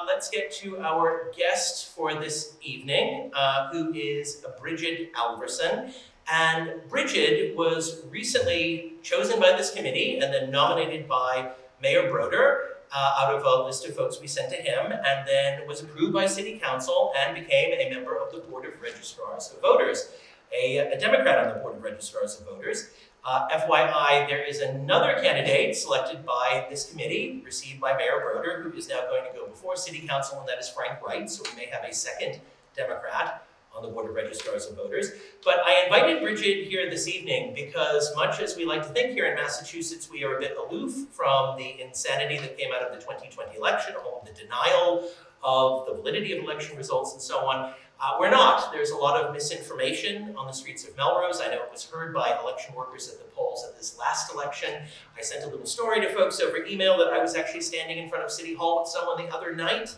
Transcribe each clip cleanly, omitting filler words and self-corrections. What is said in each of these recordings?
Let's get to our guest for this evening, who is Brigid Alverson. And Brigid was recently chosen by this committee and then nominated by Mayor Broder out of a list of folks we sent to him, and then was approved by City Council and became a member of the Board of Registrars of Voters, a Democrat on the Board of Registrars of Voters. FYI, there is another candidate selected by this committee, received by Mayor Broder, who is now going to go before City Council, and that is Frank Wright, so we may have a second Democrat on the Board of Registrars of Voters. But I invited Brigid here this evening because, much as we like to think here in Massachusetts, we are a bit aloof from the insanity that came out of the 2020 election, all of the denial of the validity of election results and so on. We're not. There's a lot of misinformation on the streets of Melrose. I know it was heard by election workers at the polls at this last election. I sent a little story to folks over email that I was actually standing in front of City Hall with someone the other night,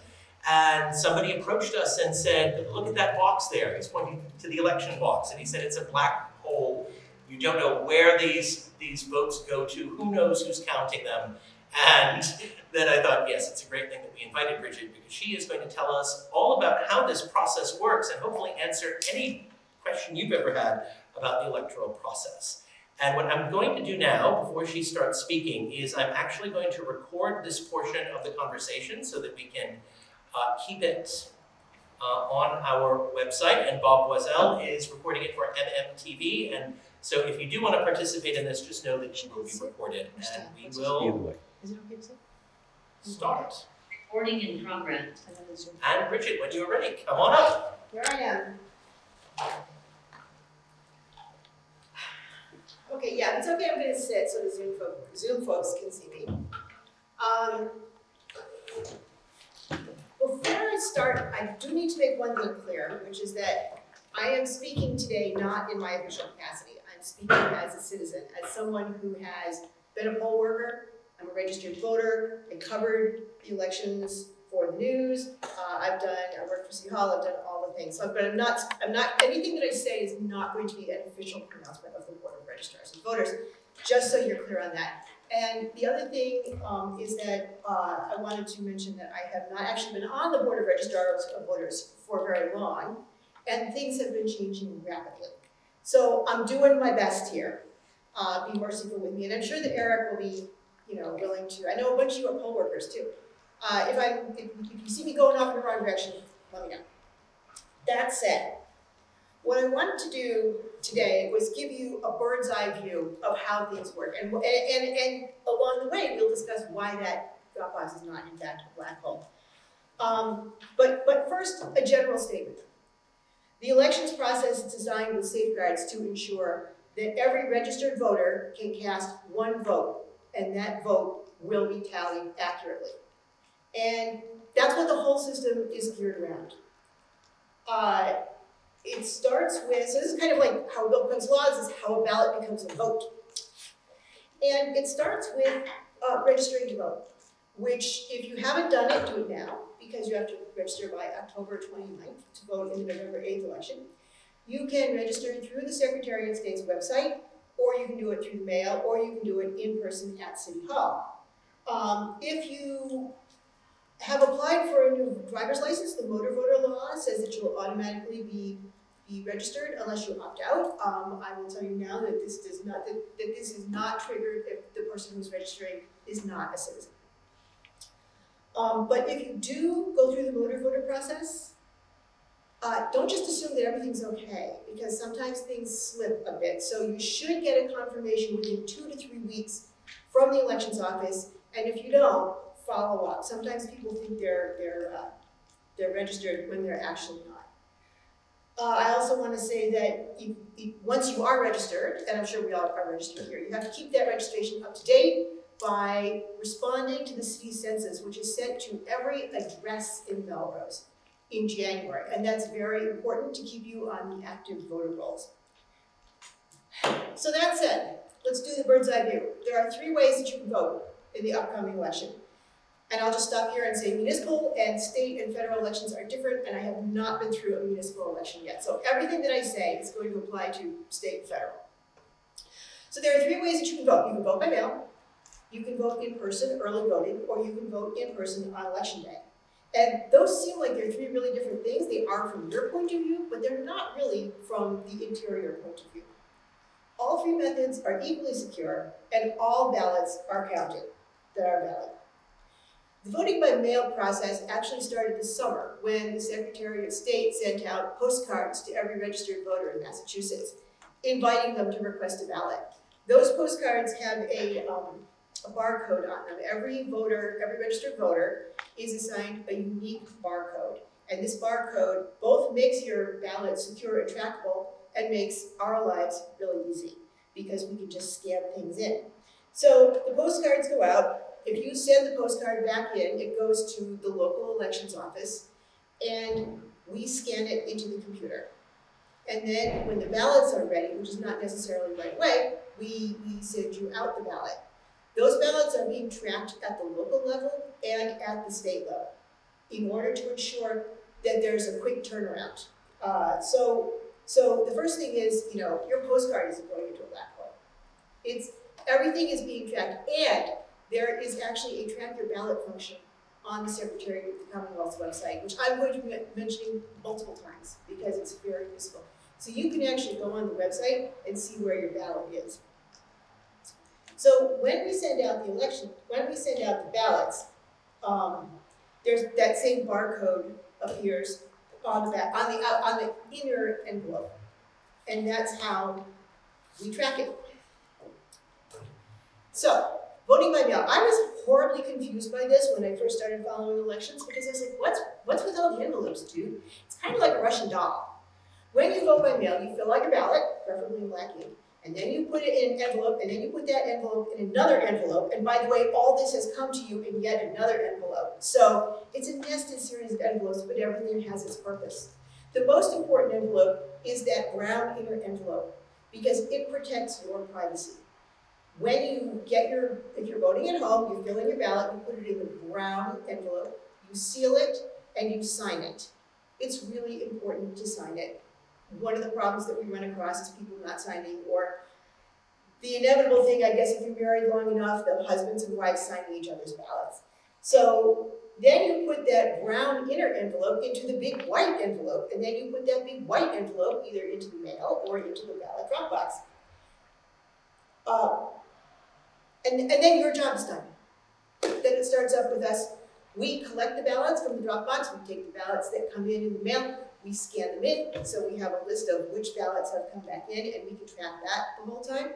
and somebody approached us and said, look at that box there. He's pointing to the election box, and he said it's a black hole. You don't know where these votes go to. Who knows who's counting them? And then I thought, yes, it's a great thing that we invited Brigid, because she is going to tell us all about how this process works and hopefully answer any question you've ever had about the electoral process. And what I'm going to do now, before she starts speaking, is I'm actually going to record this portion of the conversation so that we can keep it on our website. And Bob Boiselle is recording it for MMTV. And so if you do want to participate in this, just know that you will be recorded. And we will Is it okay to say? start. Recording in progress. And Brigid, when you're ready, come on up. Here I am. Okay, yeah, it's okay, I'm gonna sit so the Zoom folks can see me. Before I start, I do need to make one thing clear, which is that I am speaking today not in my official capacity. I'm speaking as a citizen, as someone who has been a poll worker. I'm a registered voter. I covered the elections for the news. I worked for City Hall. I've done all the things. But I'm not. Anything that I say is not going to be an official pronouncement of the Board of Registrars and Voters. Just so you're clear on that. And the other thing is that I wanted to mention that I have not actually been on the Board of Registrars of Voters for very long, and things have been changing rapidly. So I'm doing my best here. Be merciful with me, and I'm sure that Eric will be, willing to. I know a bunch of you are poll workers too. If you see me going off in the wrong direction, let me know. That said, what I wanted to do today was give you a bird's eye view of how things work, and along the way we'll discuss why that drop box is not in fact a black hole. But first, a general statement. The elections process is designed with safeguards to ensure that every registered voter can cast one vote, and that vote will be tallied accurately. And that's what the whole system is geared around. It starts with, so this is kind of like how a bill becomes law, this is how a ballot becomes a vote. And it starts with registering to vote, which if you haven't done it, do it now, because you have to register by October 29th to vote in the November 8th election. You can register through the Secretary of State's website, or you can do it through the mail, or you can do it in person at City Hall. If you have applied for a new driver's license, the motor voter law says that you'll automatically be registered unless you opt out. I will tell you now that this does not, that this is not triggered if the person who's registering is not a citizen. But if you do go through the motor voter process, don't just assume that everything's okay, because sometimes things slip a bit. So you should get a confirmation within 2 to 3 weeks from the elections office, and if you don't, follow up. Sometimes people think they're registered when they're actually not. I also want to say that once you are registered, and I'm sure we all are registered here, you have to keep that registration up to date by responding to the city census, which is sent to every address in Melrose in January, and that's very important to keep you on the active voter rolls. So that said, let's do the bird's eye view. There are 3 ways that you can vote in the upcoming election. And I'll just stop here and say municipal and state and federal elections are different, and I have not been through a municipal election yet. So everything that I say is going to apply to state and federal. So there are 3 ways that you can vote. You can vote by mail, you can vote in person, early voting, or you can vote in person on election day. And those seem like they're 3 really different things. They are from your point of view, but they're not really from the interior point of view. All 3 methods are equally secure, and all ballots are counted that are valid. The voting by mail process actually started this summer when the Secretary of State sent out postcards to every registered voter in Massachusetts, inviting them to request a ballot. Those postcards have a barcode on them. Every registered voter is assigned a unique barcode. And this barcode both makes your ballot secure and trackable and makes our lives really easy because we can just scan things in. So the postcards go out. If you send the postcard back in, it goes to the local elections office, and we scan it into the computer. And then when the ballots are ready, which is not necessarily right away, we send you out the ballot. Those ballots are being tracked at the local level and at the state level in order to ensure that there's a quick turnaround. So the first thing is, your postcard isn't going into a black hole. Everything is being tracked, and there is actually a track your ballot function on the Secretary of the Commonwealth's website, which I'm going to be mentioning multiple times because it's very useful. So you can actually go on the website and see where your ballot is. So when we send out the ballots, there's that same barcode appears on the inner envelope, and that's how we track it. So, voting by mail. I was horribly confused by this when I first started following elections because I was like, what's with all the envelopes, dude? It's kind of like a Russian doll. When you vote by mail, you fill out your ballot, preferably in black ink, and then you put it in an envelope, and then you put that envelope in another envelope, and by the way, all this has come to you in yet another envelope. So it's a nested series of envelopes, but everything has its purpose. The most important envelope is that brown inner envelope because it protects your privacy. When you if you're voting at home, you fill in your ballot, you put it in the brown envelope, you seal it, and you sign it. It's really important to sign it. One of the problems that we run across is people not signing, or the inevitable thing, I guess, if you're married long enough, the husbands and wives signing each other's ballots. So then you put that brown inner envelope into the big white envelope, and then you put that big white envelope either into the mail or into the ballot drop box. And then your job's done. Then it starts up with us. We collect the ballots from the drop box. We take the ballots that come in the mail. We scan them in, so we have a list of which ballots have come back in, and we can track that the whole time.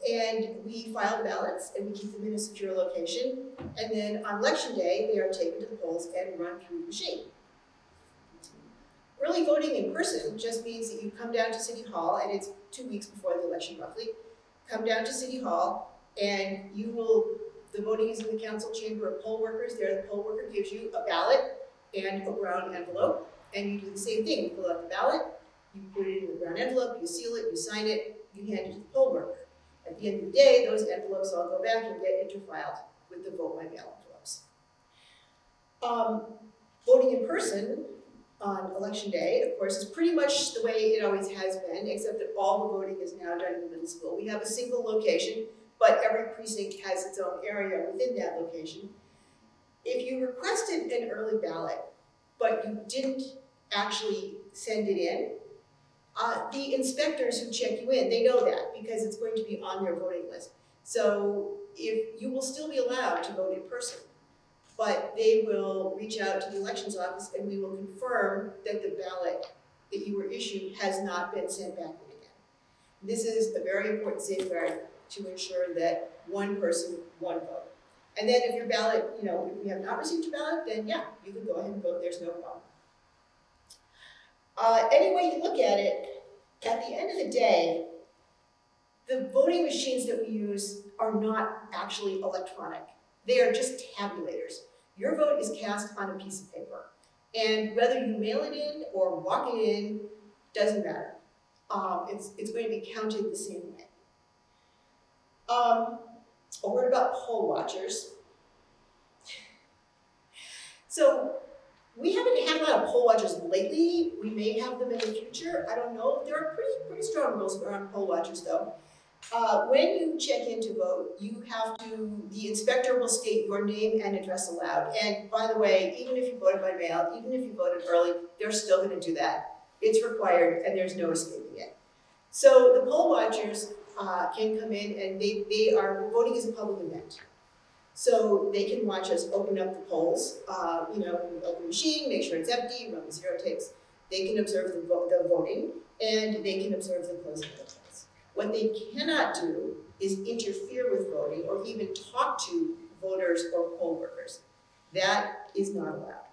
And we file the ballots, and we keep them in a secure location. And then on election day, they are taken to the polls and run through the machine. Early voting in person just means that you come down to City Hall, and it's 2 weeks before the election roughly. Come down to City Hall, and the voting is in the council chamber of poll workers. There, the poll worker gives you a ballot and a brown envelope, and you do the same thing. You fill out the ballot, you put it in the brown envelope, you seal it, you sign it, you hand it to the poll worker. At the end of the day, those envelopes all go back and get interfiled with the vote by mail envelopes. Voting in person on election day, of course, is pretty much the way it always has been, except that all the voting is now done in the middle school. We have a single location, but every precinct has its own area within that location. if you requested an early ballot, but you didn't actually send it in, the inspectors who check you in, they know that because it's going to be on their voting list. So if you will still be allowed to vote in person, but they will reach out to the elections office and we will confirm that the ballot that you were issued has not been sent back in again. This is a very important safeguard to ensure that one person, one vote. And then if your ballot, if you have not received a ballot, then yeah, you can go ahead and vote, there's no problem. Any way you look at it, at the end of the day, the voting machines that we use are not actually electronic. They are just tabulators. Your vote is cast on a piece of paper. And whether you mail it in or walk it in, doesn't matter. It's going to be counted the same way. A word about poll watchers. So we haven't had a lot of poll watchers lately. We may have them in the future. I don't know. There are pretty strong rules around poll watchers though. When you check in to vote, the inspector will state your name and address aloud. And by the way, even if you voted by mail, even if you voted early, they're still gonna do that. It's required and there's no escaping it. So the poll watchers can come in and voting is a public event. So they can watch us open up the polls, open the machine, make sure it's empty, run the zero takes. They can observe the voting and they can observe the closing of the polls. What they cannot do is interfere with voting or even talk to voters or poll workers. That is not allowed.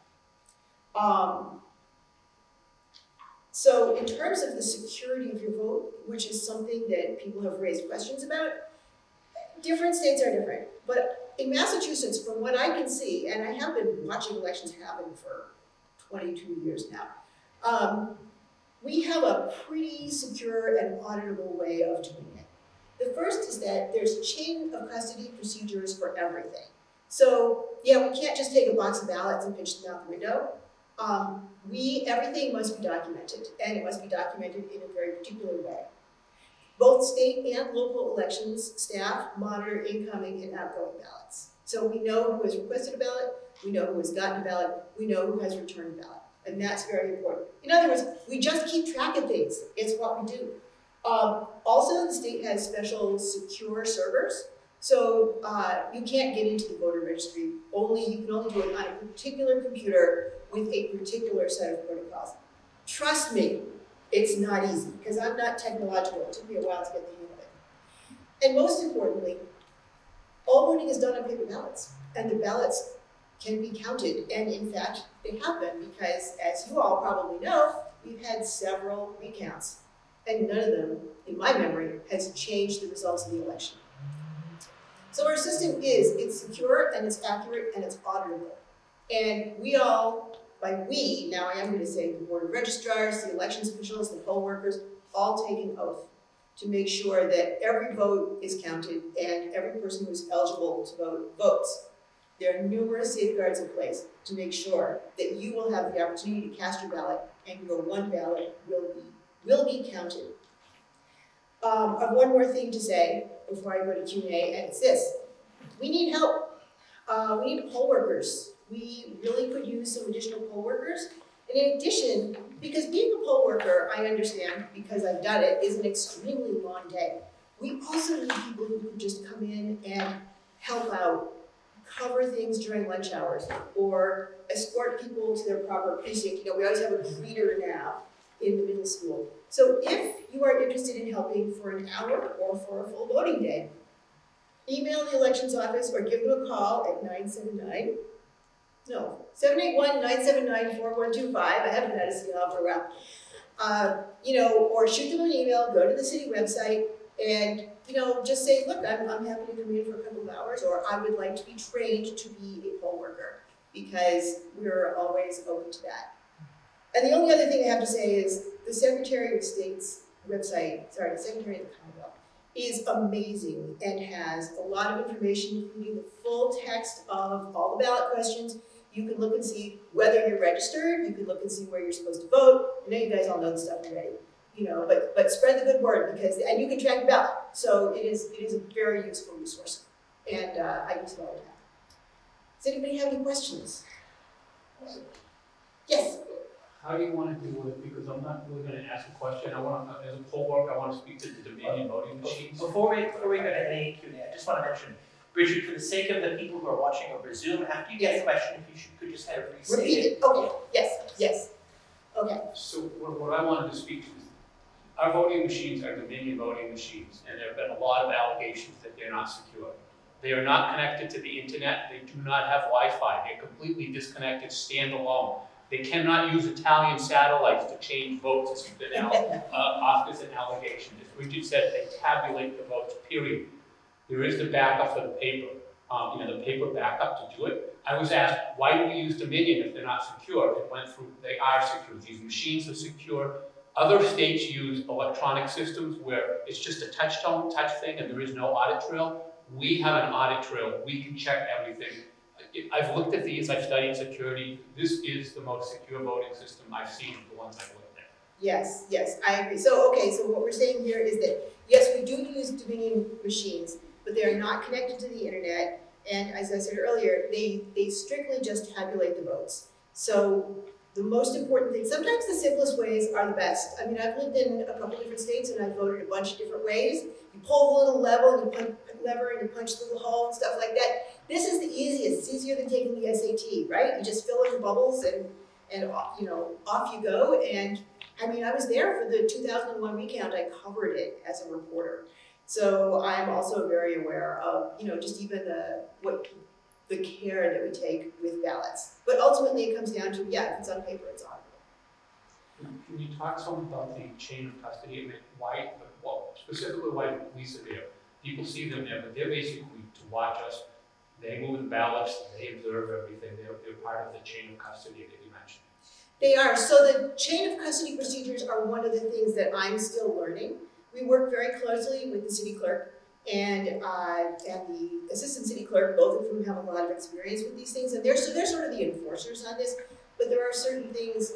So in terms of the security of your vote, which is something that people have raised questions about, different states are different. But in Massachusetts, from what I can see, and I have been watching elections happen for 22 years now, we have a pretty secure and auditable way of doing it. The first is that there's chain of custody procedures for everything. So yeah, we can't just take a box of ballots and pitch them out the window. Everything must be documented, and it must be documented in a very particular way. Both state and local elections staff monitor incoming and outgoing ballots. So we know who has requested a ballot, we know who has gotten a ballot, we know who has returned a ballot. And that's very important. In other words, we just keep track of things. It's what we do. Also, the state has special secure servers. So you can't get into the voter registry. You can only do it on a particular computer with a particular set of protocols. Trust me, it's not easy because I'm not technological. It took me a while to get the hang of it. And most importantly, all voting is done on paper ballots, and the ballots can be counted, and in fact, they have been, because as you all probably know, we've had several recounts, and none of them, in my memory, has changed the results of the election. So our system it's secure, and it's accurate, and it's auditable. And we all, by we, now I am going to say the board of registrars, the elections officials, the poll workers, all take an oath to make sure that every vote is counted and every person who is eligible to vote votes. There are numerous safeguards in place to make sure that you will have the opportunity to cast your ballot and your one ballot will be counted. I have one more thing to say before I go to Q&A, and it's this. We need help. We need poll workers. We really could use some additional poll workers. And in addition, because being a poll worker, I understand, because I've done it, is an extremely long day. We also need people who can just come in and help out, cover things during lunch hours, or escort people to their proper precinct. We always have a greeter now in the middle school. So if you are interested in helping for an hour or for a full voting day, email the elections office or give them a call at 781-979-4125. I haven't had a city hall for a while. Or shoot them an email, go to the city website, and just say, look, I'm happy to come in for a couple of hours, or I would like to be trained to be a poll worker, because we're always open to that. And the only other thing I have to say is the Secretary of State's website, the Secretary of the Commonwealth, is amazing and has a lot of information, including the full text of all the ballot questions. You can look and see whether you're registered, you can look and see where you're supposed to vote. I know you guys all know the stuff already. But spread the good word, and you can track the ballot. So it is a very useful resource, and I use it all the time. Does anybody have any questions? Yes? How do you want to do it? Because I'm not really going to ask a question. I want to, as a poll worker, I want to speak to the Dominion voting machines. Before we go to any Q&A, I just want to mention, Brigid, for the sake of the people who are watching over Zoom, after you get a question, if you could just kind of restate Repeat it. it. Okay, yes. Okay. So what I wanted to speak to is, our voting machines are Dominion voting machines, and there have been a lot of allegations that they're not secure. They are not connected to the internet. They do not have Wi-Fi. They're completely disconnected, standalone. They cannot use Italian satellites to change votes, as has been off as an allegation. As Brigid said, they tabulate the votes, period. There is the backup for the paper, the paper backup to do it. I was asked, why do we use Dominion if they're not secure? It went through, they are secure. These machines are secure. Other states use electronic systems where it's just a touch thing, and there is no audit trail. We have an audit trail. We can check everything. I've looked at these, I've studied security. This is the most secure voting system I've seen, the ones I've looked at. Yes, I agree. So what we're saying here is that, yes, we do use Dominion machines, but they are not connected to the internet. And as I said earlier, they strictly just tabulate the votes. So the most important thing, sometimes the simplest ways are the best. I mean, I've lived in a couple different states and I've voted a bunch of different ways. You pull the little lever and you punch the little hole and stuff like that. This is the easiest. It's easier than taking the SAT, right? You just fill in the bubbles and off you go. And I mean, I was there for the 2001 recount. I covered it as a reporter. So I'm also very aware of, just even the care that we take with ballots. But ultimately it comes down to, if it's on paper, it's auditable. Can you talk some about the chain of custody? I mean, specifically why the police are there? People see them there, but they're basically to watch us. They move the ballots, they observe everything. They're part of the chain of custody that you mentioned. They are. So the chain of custody procedures are one of the things that I'm still learning. We work very closely with the city clerk and the assistant city clerk, both of whom have a lot of experience with these things. And they're sort of the enforcers on this. But there are certain things,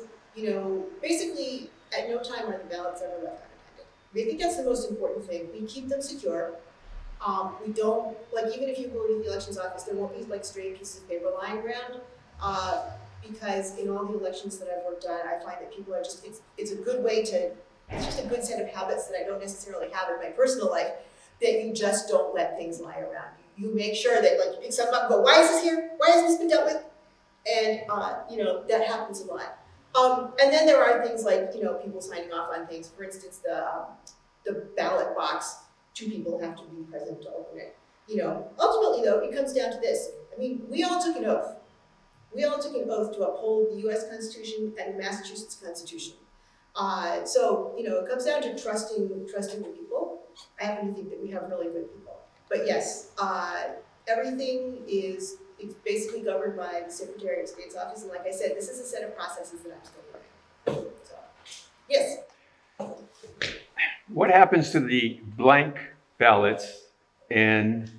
basically at no time are the ballots ever left unattended. I think that's the most important thing. We keep them secure. We don't, even if you go to the elections office, there won't be stray pieces of paper lying around. Because in all the elections that I've worked on, I find that people are just, it's a good way to, it's just a good set of habits that I don't necessarily have in my personal life, that you just don't let things lie around. You make sure that you pick something up and go, why is this here? Why hasn't this been dealt with? And, that happens a lot. And then there are things like, people signing off on things. For instance, the ballot box, 2 people have to be present to open it. Ultimately though, it comes down to this. I mean, we all took an oath. We all took an oath to uphold the U.S. Constitution and the Massachusetts Constitution. So, it comes down to trusting the people. I happen to think that we have really good people. But yes, everything it's basically governed by the Secretary of State's office. And like I said, this is a set of processes that I'm still learning. So, yes? What happens to the blank ballots, and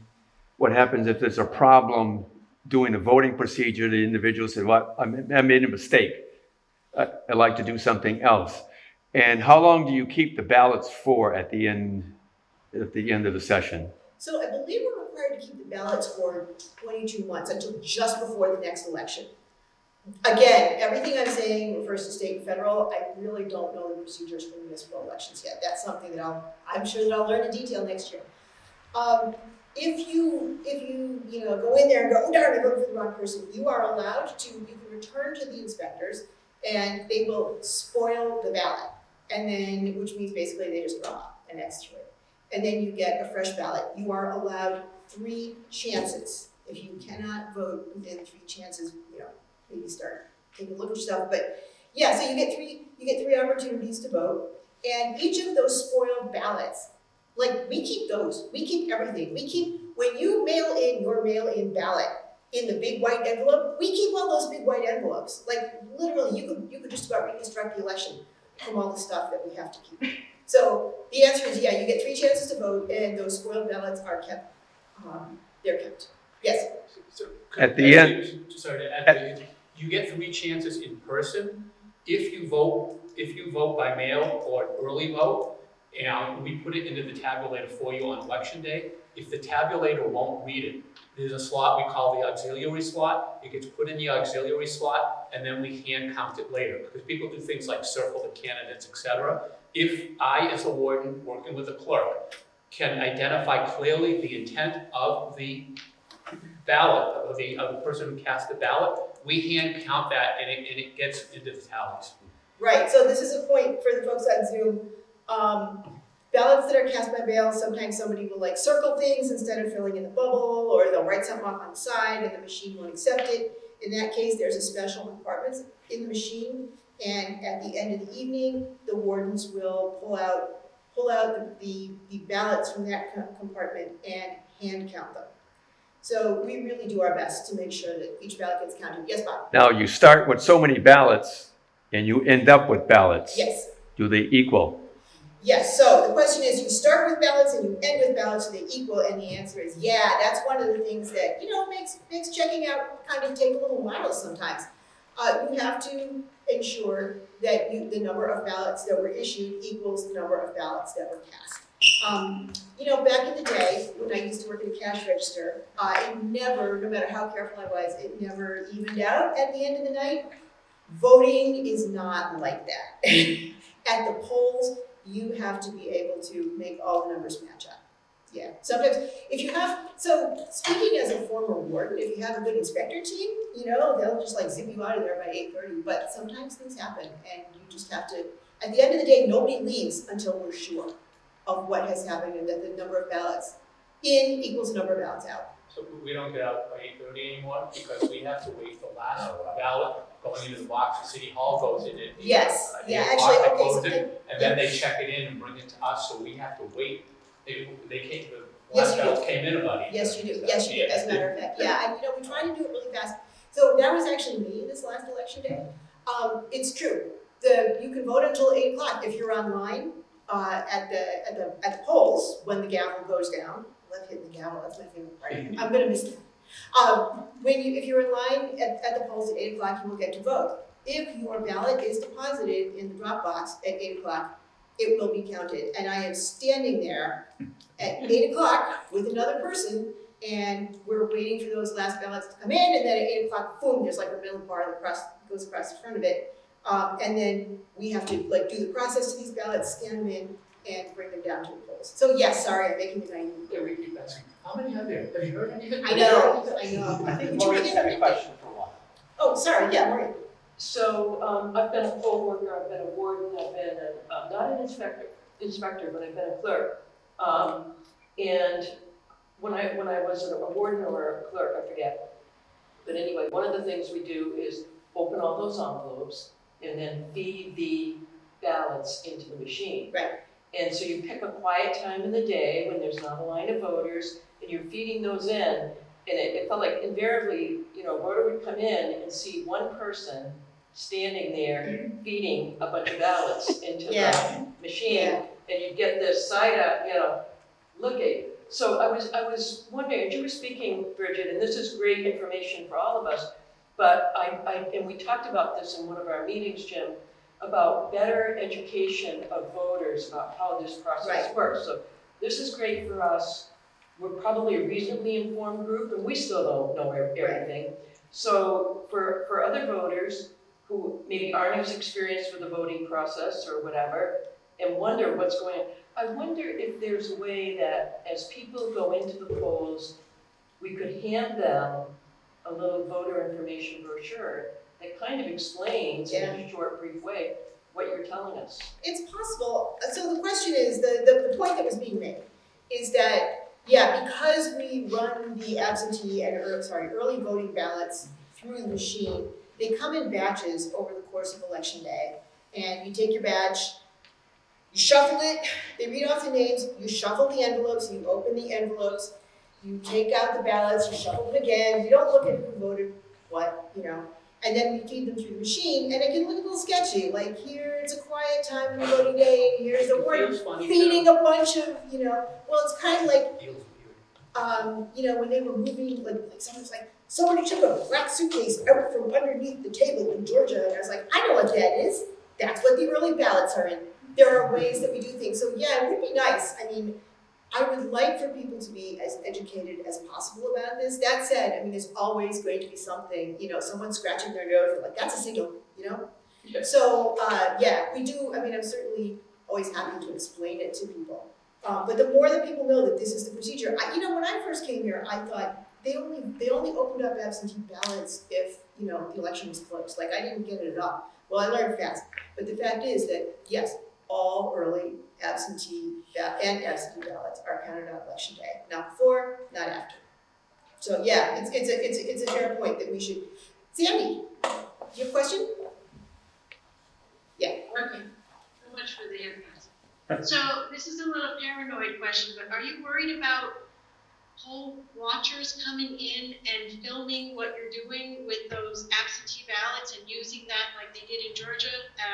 what happens if there's a problem doing the voting procedure? The individual said, well, I made a mistake. I'd like to do something else. And how long do you keep the ballots for at the end of the session? So I believe we're required to keep the ballots for 22 months until just before the next election. Again, everything I'm saying refers to state and federal. I really don't know the procedures for municipal elections yet. That's something that I'm sure that I'll learn in detail next year. If you go in there and go, oh darn, I voted for the wrong person, you are allowed to, you can return to the inspectors and they will spoil the ballot. And then, which means basically they just draw an X to it. And then you get a fresh ballot. You are allowed 3 chances. If you cannot vote within 3 chances, maybe start taking a look at yourself. But yeah, so you get 3 opportunities to vote. And each of those spoiled ballots, we keep those. We keep everything. When you mail in your mail-in ballot in the big white envelope, we keep all those big white envelopes. Literally, you could just about reconstruct the election from all the stuff that we have to keep. So the answer is, you get 3 chances to vote, and those spoiled ballots are kept. They're kept. Yes. So At the end, sorry to add, you get 3 chances in person. If you vote by mail or early vote, and we put it into the tabulator for you on election day. If the tabulator won't read it, there's a slot we call the auxiliary slot. It gets put in the auxiliary slot, and then we hand count it later. Because people do things like circle the candidates, etc. If I, as a warden, working with a clerk, can identify clearly the intent of the ballot, of the person who cast the ballot, we hand count that, and it gets into the tallies. Right, so this is a point for the folks on Zoom. Ballots that are cast by mail, sometimes somebody will like circle things instead of filling in the bubble, or they'll write something up on the side and the machine won't accept it. In that case, there's a special compartment in the machine, and at the end of the evening, the wardens will pull out the ballots from that compartment and hand count them. So we really do our best to make sure that each ballot gets counted. Yes, Bob? Now, you start with so many ballots and you end up with ballots. Yes. Do they equal? Yes, so the question is, you start with ballots and you end with ballots, so they equal, and the answer is yeah. That's one of the things that, makes checking out kind of take a little while sometimes. You have to ensure that the number of ballots that were issued equals the number of ballots that were cast. Back in the day, when I used to work at a cash register, it never, no matter how careful I was, it never evened out at the end of the night. Voting is not like that. At the polls, you have to be able to make all the numbers match up. Yeah, sometimes so speaking as a former warden, if you have a good inspector team, they'll just like zip you out of there by 8:30, but sometimes things happen and you just have to, at the end of the day, nobody leaves until we're sure of what has happened and that the number of ballots in equals the number of ballots out. So we don't get out by 8:30 anymore because we have to wait the last ballot going into the box. The city hall goes in it. Yes, yeah, 8 actually, o'clock, they okay, close so it, and then they check it in and bring it to us, so we have to wait. They came, the Yes, last you ballots came in about 8:30. Yes, you do, as a matter of fact, yeah, and we try to do it really fast. So that was actually me this last election day. It's true, you can vote until 8 o'clock if you're online, at the polls, when the gavel goes down. I love hitting the gavel, that's my favorite part, I'm gonna miss that. If you're in line at the polls at 8 o'clock, you will get to vote. If your ballot is deposited in the drop box at 8 o'clock, it will be counted. And I am standing there at 8 o'clock with another person, and we're waiting for those last ballots to come in, and then at 8 o'clock, boom, there's like a middle bar that goes across the front of it. And then we have to do the process to these ballots, scan them in, and bring them down to the polls. So yes, sorry, I'm making the naive. Yeah, we keep asking, how many are there? Have you heard anything? I know. I think Would you Maureen's begin? had a question for a while. Oh, sorry, yeah, Maureen. So I've been a poll worker, I've been a warden, I've been not an inspector, but I've been a clerk. And when I was a warden or a clerk, I forget. But anyway, one of the things we do is open all those envelopes and then feed the ballots into the machine. Right. And so you pick a quiet time in the day when there's not a line of voters, and you're feeding those in. And it felt like invariably, a voter would come in and see one person standing there feeding a bunch of ballots into the machine. Yeah. And you'd get this side up, looking. So I was wondering, as you were speaking, Brigid, and this is great information for all of us, but and we talked about this in one of our meetings, Jim, about better education of voters about how this process works. So this is great for us. We're probably a reasonably informed group, and we still don't know everything. So for other voters who maybe aren't as experienced with the voting process or whatever, and wonder what's going on, I wonder if there's a way that as people go into the polls, we could hand them a little voter information brochure that kind of explains in a short, brief way what you're telling us. It's possible. So the question is, the point that was being made is that, because we run the absentee and early voting ballots through the machine, they come in batches over the course of election day. And you take your batch, you shuffle it, they read off the names, you shuffle the envelopes, you open the envelopes, you take out the ballots, you shuffle them again, you don't look at who voted what, and then we feed them through the machine, and it can look a little sketchy, like here it's a quiet time in the voting day, here's the warden feeding a bunch of, well, it's kind of like, when they were moving, like someone's like, somebody took a black suitcase out from underneath the table in Georgia, and I was like, I know what that is. That's what the early ballots are in. There are ways that we do things. So yeah, it would be nice. I mean, I would like for people to be as educated as possible about this. That said, I mean, there's always going to be something, someone scratching their nose, and like, that's a signal, Yeah. So, yeah, we do, I mean, I'm certainly always happy to explain it to people. But the more that people know that this is the procedure, when I first came here, I thought they only opened up absentee ballots if, the election was closed. Like, I didn't get it at all. Well, I learned fast. But the fact is that, yes, all early absentee ballots are counted on election day. Not before, not after. So yeah, it's a fair point that we should. Sandy, do you have a question? Yeah. Working. So much for the headphones. So this is a little paranoid question, but are you worried about poll watchers coming in and filming what you're doing with those absentee ballots and using that like they did in Georgia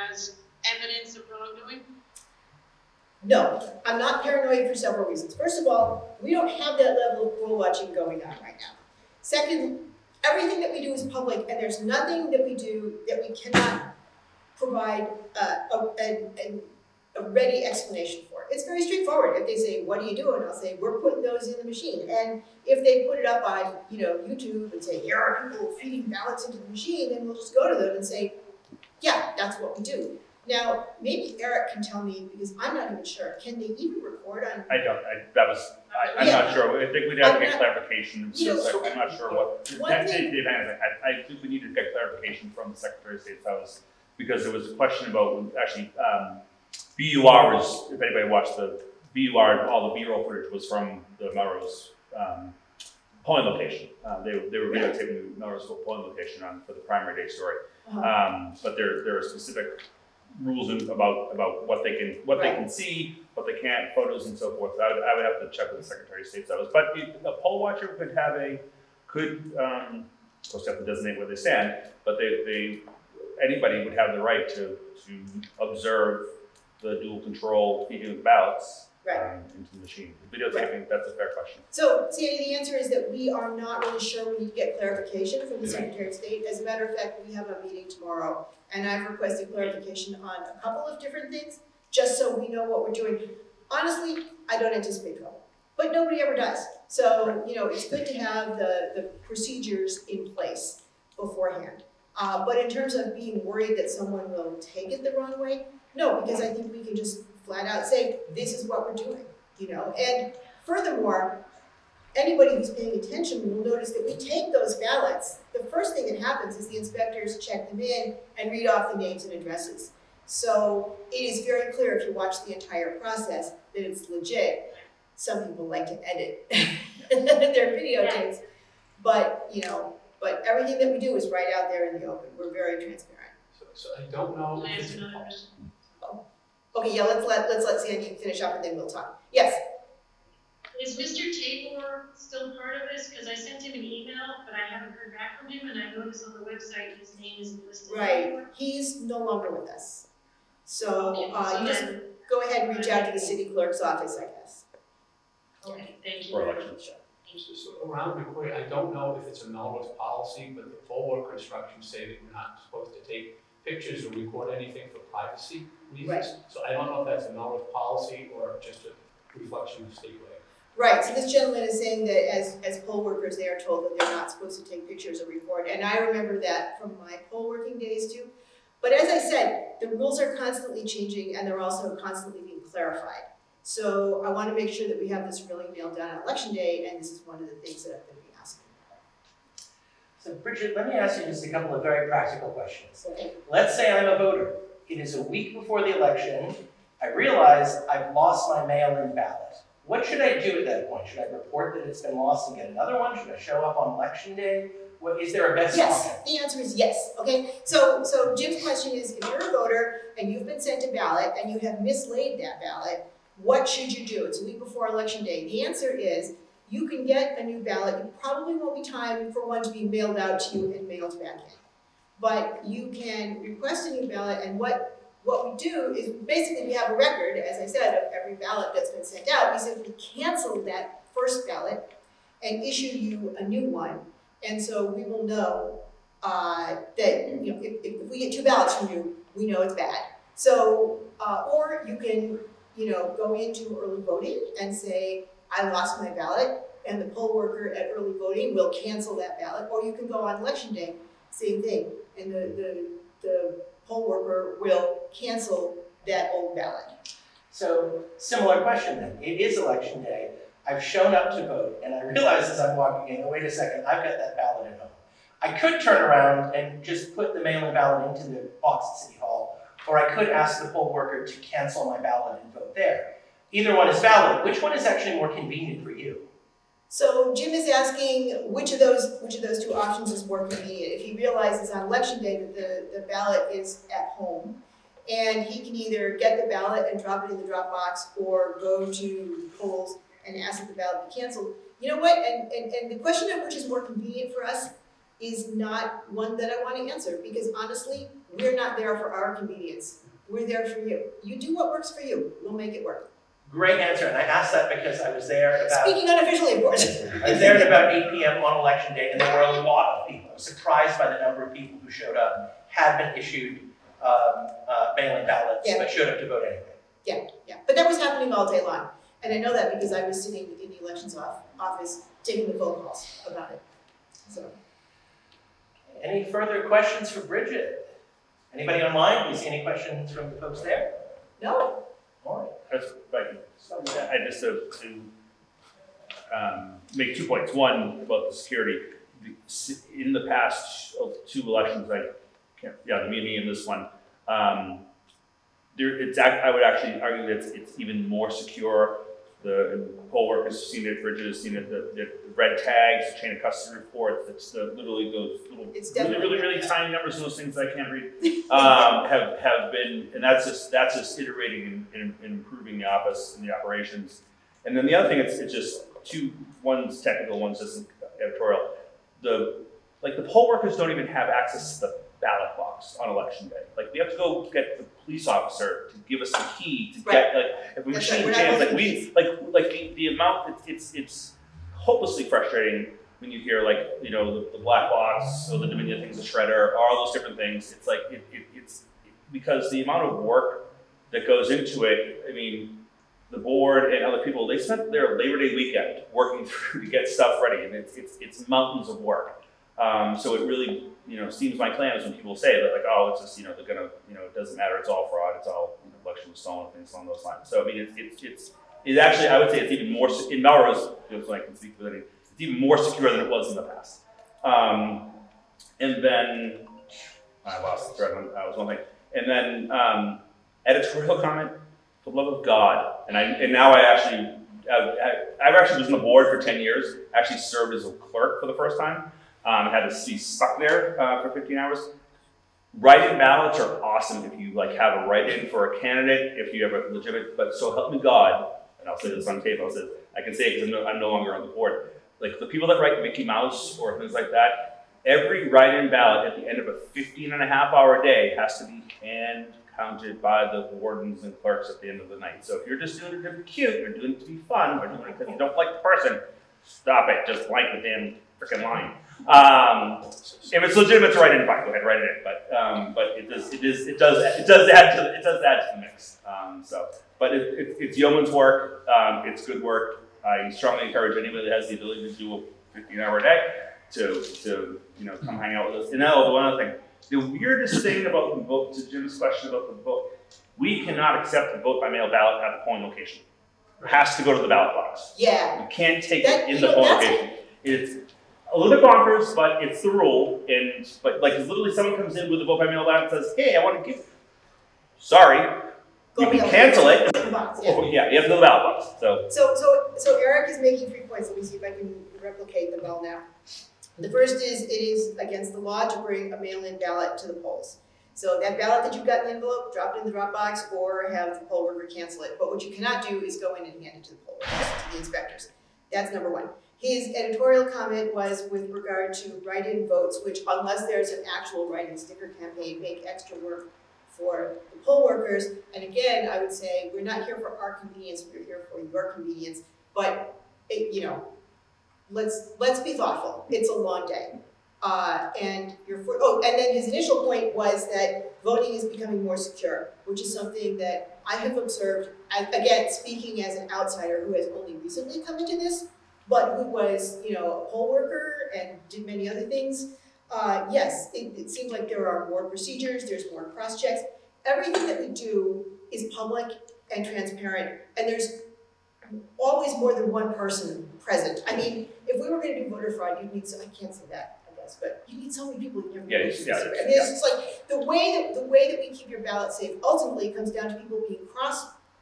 as evidence of wrongdoing? No, I'm not paranoid for several reasons. First of all, we don't have that level of poll watching going on right now. Second, everything that we do is public, and there's nothing that we do that we cannot provide a ready explanation for. It's very straightforward. If they say, "What are you doing?" I'll say, "We're putting those in the machine." And if they put it up on, YouTube and say, "Here are people feeding ballots into the machine," then we'll just go to them and say, "Yeah, that's what we do." Now, maybe Eric can tell me, because I'm not even sure. Can they even record on? I'm not sure. I think we'd have to get clarification. I'm not sure what. I think we need to get clarification from the Secretary of State's office, because there was a question about actually BUR was, if anybody watched the BUR, all the B-roll footage was from the Melrose polling location. They were videotaping the Melrose polling location for the primary day story. But there are specific rules about what they can see, what they can't, photos and so forth. So I would have to check with the Secretary of State's office. But a poll watcher could of course, they have to designate where they stand, but anybody would have the right to observe the dual control feeding of ballots into the machine. Videotaping, that's a fair question. So, Sandy, the answer is that we are not really sure. We need to get clarification from the Secretary of State. As a matter of fact, we have a meeting tomorrow, and I've requested clarification on a couple of different things, just so we know what we're doing. Honestly, I don't anticipate trouble, but nobody ever does. So, it's good to have the procedures in place beforehand. But in terms of being worried that someone will take it the wrong way, no, because I think we can just flat out say, this is what we're doing, And furthermore, anybody who's paying attention will notice that we take those ballots. The first thing that happens is the inspectors check them in and read off the names and addresses. So it is very clear if you watch the entire process that it's legit. Some people like to edit their videotapes, but everything that we do is right out there in the open. We're very transparent. So I don't know. Can I ask another question? Okay, yeah, let's let Sandy finish up and then we'll talk. Yes. Is Mr. Tabor still part of this? Because I sent him an email, but I haven't heard back from him, and I noticed on the website his name isn't listed. Right, anymore. he's no longer with us. So, Okay, so you just then- go ahead and reach out to the city clerk's office, I guess. Okay, thank you. For elections. So around McQueen, I don't know if it's a Melrose policy, but the poll worker instructions say that we're not supposed to take pictures or record anything for privacy reasons. Right. So I don't know if that's a Melrose policy or just a reflection of state law. Right, so this gentleman is saying that as poll workers, they are told that they're not supposed to take pictures or record, and I remember that from my poll working days too. But as I said, the rules are constantly changing and they're also constantly being clarified. So I want to make sure that we have this really nailed down on election day, and this is one of the things that I'm going to be asking. So Brigid, let me ask you just a couple of very practical questions. Okay. Let's say I'm a voter. It is a week before the election. I realize I've lost my mail-in ballot. What should I do at that point? Should I report that it's been lost and get another one? Should I show up on election day? Is there a best Yes, option? the answer is yes, okay? So Jim's question is, if you're a voter and you've been sent a ballot and you have mislaid that ballot, what should you do? It's a week before election day. The answer is, you can get a new ballot. It probably won't be time for one to be mailed out to you and mailed back in. But you can request a new ballot, and what we do is basically we have a record, as I said, of every ballot that's been sent out. We simply cancel that first ballot and issue you a new one. And so we will know that if we get two ballots from you, we know it's bad. So, or you can go into early voting and say, I lost my ballot, and the poll worker at early voting will cancel that ballot, or you can go on election day, same thing, and the poll worker will cancel that old ballot. So, similar question then. It is election day. I've shown up to vote, and I realize as I'm walking in, oh, wait a second, I've got that ballot at home. I could turn around and just put the mail-in ballot into the box at City Hall, or I could ask the poll worker to cancel my ballot and vote there. Either one is valid. Which one is actually more convenient for you? So Jim is asking which of those two options is more convenient. If he realizes on election day that the ballot is at home, and he can either get the ballot and drop it in the drop box, or go to the polls and ask that the ballot be canceled. You know what? And the question of which is more convenient for us is not one that I want to answer, because honestly, we're not there for our convenience. We're there for you. You do what works for you. We'll make it work. Great answer, and I asked that because I was there about Speaking unofficially, of course. I was there at about 8 p.m. on election day, and there were a lot of people. I was surprised by the number of people who showed up, had been issued mail-in ballots, but showed up to vote anyway. Yeah. But that was happening all day long. And I know that because I was sitting in the elections office taking the phone calls about it. So. Any further questions for Brigid? Anybody online? Do you see any questions from the folks there? No. All right. I just to make 2 points. One about the security. In the past 2 elections, the meeting in this one, I would actually argue that it's even more secure. The poll workers have seen it, Brigid has seen it, the red tags, the chain of custody reports, it's literally those little, really tiny numbers, those things I can't read, have been, and that's just iterating and improving the office and the operations. And then the other thing, it's just one's technical, one's just editorial. The poll workers don't even have access to the ballot box on election day. Like, we have to go get the police officer to give us the key to get, if we machine jams, the amount, it's hopelessly frustrating when you hear, the black box, or the Dominion thing's a shredder, all those different things. It's it's because the amount of work that goes into it, I mean, the board and other people, they spent their Labor Day weekend working through to get stuff ready, and it's mountains of work. So it really, seems my claims when people say that, it's just, they're gonna, it doesn't matter, it's all fraud, it's all, election was stolen, things along those lines. So I mean, it's actually, I would say it's even more, in Melrose, so I can speak for it, it's even more secure than it was in the past. And then, I lost the thread, that was one thing. And then, editorial comment, for the love of God, and now I actually was on the board for 10 years, actually served as a clerk for the first time. Had to be stuck there for 15 hours. Write-in ballots are awesome if you have a write-in for a candidate, if you have a legitimate, but so help me God, and I'll say this on tape, I can say it because I'm no longer on the board. The people that write Mickey Mouse or things like that, every write-in ballot at the end of a 15-and-a-half-hour day has to be hand counted by the wardens and clerks at the end of the night. So if you're just doing it to be cute, or doing it to be fun, or doing it because you don't like the person, stop it, just blank the damn freaking line. If it's legitimate to write in, fine, go ahead, write it in. But it does add to the mix. But it's yeoman's work. It's good work. I strongly encourage anybody that has the ability to do a 15-hour day to come hang out with us. And now one other thing, the weirdest thing about the vote, to Jim's question about the vote, we cannot accept the vote by mail ballot at the polling location. It has to go to the ballot box. Yeah. You can't take it in the that's polling location. It's a little bit bonkers, but it's the rule. But literally someone comes in with a vote by mail ballot and says, hey, I want to give. Sorry, you can cancel it. Oh, yeah, you have to go to the ballot box. So Eric is making 3 points. Let me see if I can replicate them all now. The first is, it is against the law to bring a mail-in ballot to the polls. So that ballot that you've got in the envelope, drop it in the drop box, or have the poll worker cancel it. But what you cannot do is go in and hand it to the poll workers, to the inspectors. That's number one. His editorial comment was with regard to write-in votes, which, unless there's an actual write-in sticker campaign, make extra work for the poll workers. And again, I would say, we're not here for our convenience, we're here for your convenience. But, let's be thoughtful. It's a long day. And then his initial point was that voting is becoming more secure, which is something that I have observed, again, speaking as an outsider who has only recently come into this, but who was, a poll worker and did many other things, yes, it seems like there are more procedures, there's more cross-checks. Everything that we do is public and transparent, and there's always more than one person present. I mean, if we were gonna do voter fraud, you'd need, I can't say that, I guess, but you need so many people in every place. I mean, it's just like, the way that we keep your ballot safe ultimately comes down to people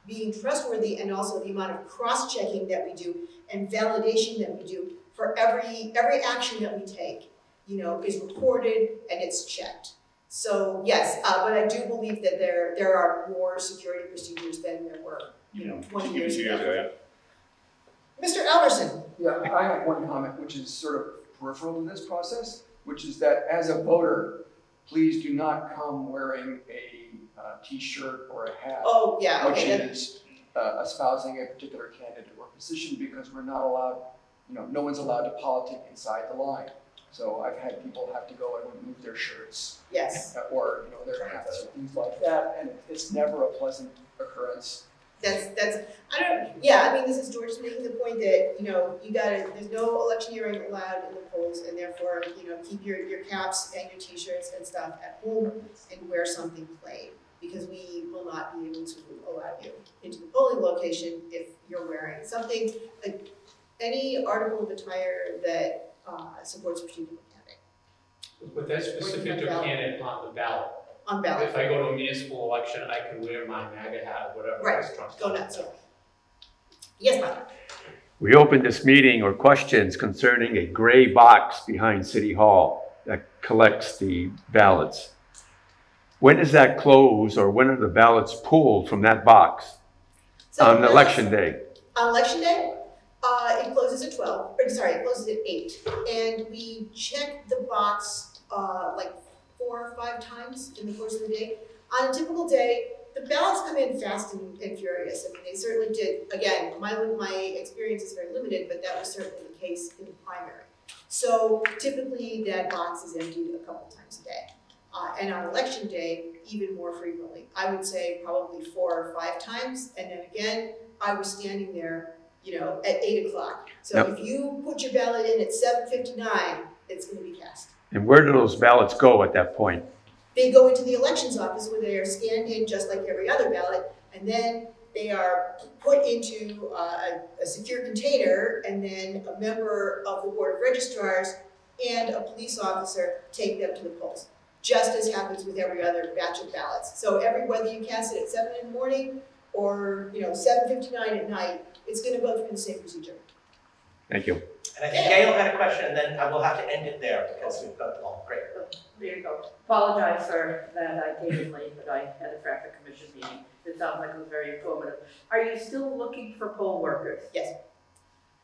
being trustworthy, and also the amount of cross-checking that we do and validation that we do for every action that we take, is recorded and it's checked. So yes, but I do believe that there are more security procedures than there were, 20 years ago. Mr. Alverson. Yeah, I have one comment, which is sort of peripheral to this process, which is that as a voter, please do not come wearing a t-shirt or a hat, Oh, yeah, which okay. is espousing a particular candidate or position, because we're not allowed, no one's allowed to politic inside the line. So I've had people have to go and remove their shirts Yes, or, their hats or things like that, and it's never a pleasant occurrence. this is George making the point that, there's no electioneering allowed in the polls, and therefore, keep your caps and your t-shirts and stuff at home and wear something plain, because we will not be able to allow you into the polling location if you're wearing something, like any article of attire that supports a particular candidate But that's specific to a candidate on the ballot. on ballot. If I go to a municipal election, I can wear my MAGA hat or whatever. Right. is Trump's Go on nuts, the yeah. ballot. Yes, Bob? We opened this meeting or questions concerning a gray box behind City Hall that collects the ballots. When does that close, or when are the ballots pulled from that box So on election day? On election day, it closes at 12, it closes at 8. And we check the box like 4 or 5 times in the course of the day. On a typical day, the ballots come in fast and furious. I mean, they certainly did. Again, my experience is very limited, but that was certainly the case in the primary. So typically that box is emptied a couple times a day. And on election day, even more frequently. I would say probably 4 or 5 times. And then again, I was standing there, at 8 o'clock. So Yep. if you put your ballot in at 7:59, it's gonna be cast. And where do those ballots go at that point? They go into the elections office where they are scanned in just like every other ballot, and then they are put into a secure container, and then a member of the Board of Registrars and a police officer take them to the polls, just as happens with every other batch of ballots. So whether you cast it at 7 in the morning or 7:59 at night, it's gonna go through the same procedure. Thank you. And I think Gail had a question, and then I will have to end it there because we've got long. Great. There you go. Apologize for that, I came in late, but I had a traffic commission meeting. It sounds like it was very informative. Are you still looking for poll workers? Yes.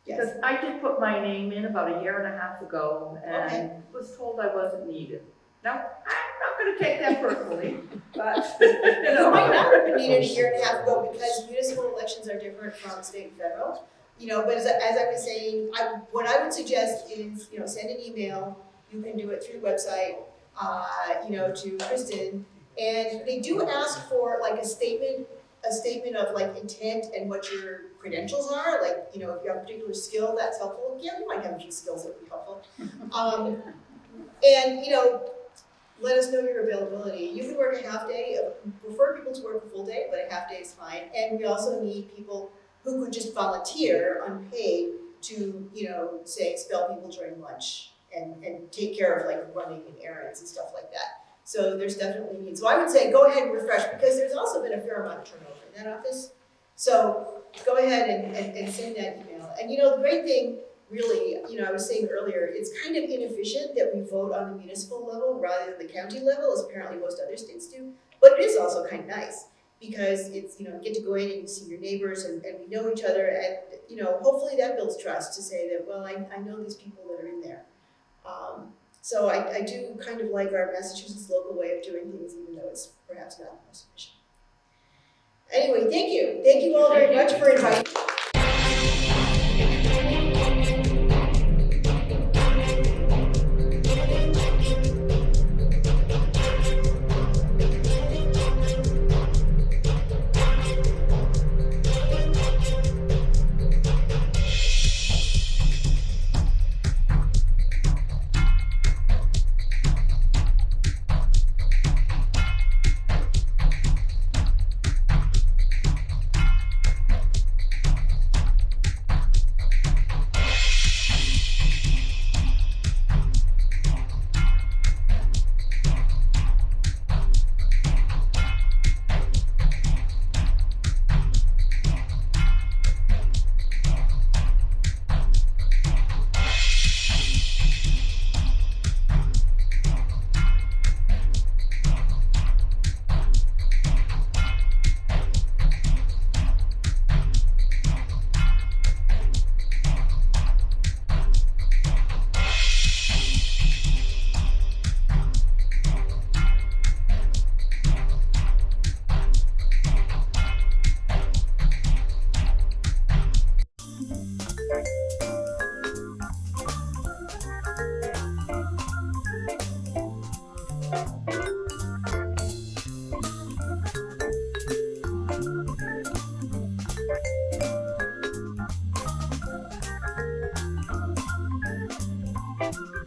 Because I did put my name in about 1.5 years ago Okay. and was told I wasn't needed. Now, I'm not gonna take that personally, but, You might not have been needed a year and a half ago because municipal elections are different from state and federal. But as I was saying, what I would suggest is, send an email. You can do it through the website, to Kristen. And they do ask for like a statement of like intent and what your credentials are. Like, if you have a particular skill, that's helpful. Yeah, you might have a few skills that would be helpful. And, let us know your availability. You can work a half day. Prefer people to work a full day, but a half day is fine. And we also need people who could just volunteer unpaid to, say, spell people during lunch and take care of like running and errands and stuff like that. So there's definitely need. So I would say go ahead and refresh, because there's also been a fair amount of turnover in that office. So go ahead and send that email. And the great thing, really, I was saying earlier, it's kind of inefficient that we vote on the municipal level rather than the county level, as apparently most other states do. But it is also kind of nice, because it's, you get to go in and you see your neighbors and we know each other, and, hopefully that builds trust to say that, well, I know these people that are in there. So I do kind of like our Massachusetts local way of doing things, even though it's perhaps not the most efficient. Anyway, thank you. Thank you all very much for inviting me. Bye.